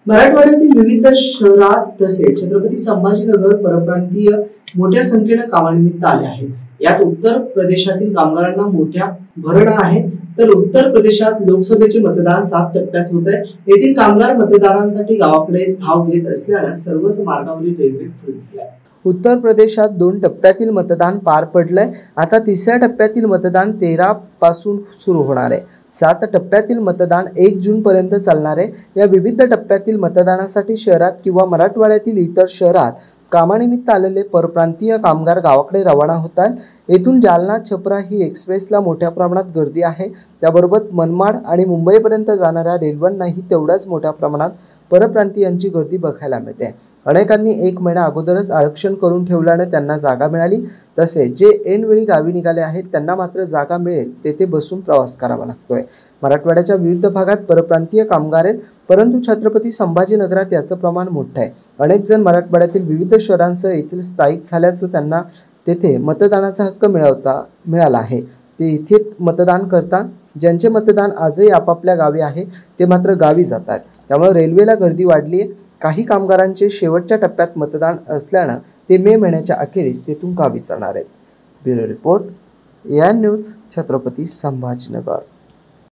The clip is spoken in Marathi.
मराठवाड्यातील विविध शहरात तसेच छत्रपती संभाजीनगर परप्रांतीय मोठ्या संख्येने कामानिमित्त आले आहेत। यात उत्तर प्रदेशातील कामगारांना मोठ्या भरणा आहे, तर उत्तर प्रदेशात लोकसभेचे मतदान 7 टप्प्यात होत आहे। येथील कामगार मतदारांसाठी गावाकडे धाव घेत असल्याने सर्वच मार्गावरील रेल्वे फुल झाल्या। उत्तर प्रदेशात 2 टप्प्यातील मतदान पार पडलंय। आता तिसऱ्या टप्प्यातील मतदान 13 पासून सुरू होणार आहे। 7 टप्प्यातील मतदान 1 जून पर्यंत चालणार आहे। या विविध टप्प्यातील मतदानासाठी शहरात किंवा मराठवाड्यातील इतर शहरात कामानिमित्त आलेले परप्रांतीय कामगार गावाकडे रवाना होतात। येथून जालना छपरा ही एक्सप्रेसला मोठ्या प्रमाणात गर्दी आहे। त्याबरोबर मनमाड आणि मुंबईपर्यंत जाणाऱ्या रेल्वेंनाही तेवढ्याच मोठ्या प्रमाणात परप्रांतीयांची गर्दी बघायला मिळते। अनेकांनी 1 महिना अगोदरच आरक्षण करून ठेवल्याने त्यांना जागा मिळाली, तसेच जे ऐनवेळी गावी निघाले आहेत त्यांना मात्र जागा मिळेल तेथे बसून प्रवास करावा लागतोय। मराठवाड्याच्या विविध भागात परप्रांतीय कामगार आहेत, परंतु छत्रपती संभाजीनगरात याचं प्रमाण मोठं आहे। अनेक जण मराठवाड्यातील विविध शहरांसह येथील स्थायिक झाल्याचं त्यांना तेथे मतदानाचा हक्क मिळाला आहे। ते इथे मतदान करतात। ज्यांचे मतदान आजही आपापल्या गावी आहे ते मात्र गावी जातात। त्यामुळे रेल्वेला गर्दी वाढली आहे। काही कामगारांचे शेवटच्या टप्प्यात मतदान असल्याने ते मे महिन्याच्या अखेरीस तेथून गावी जाणार आहेत। Bureau report, AN news, Chhatrapati Sambhajinagar.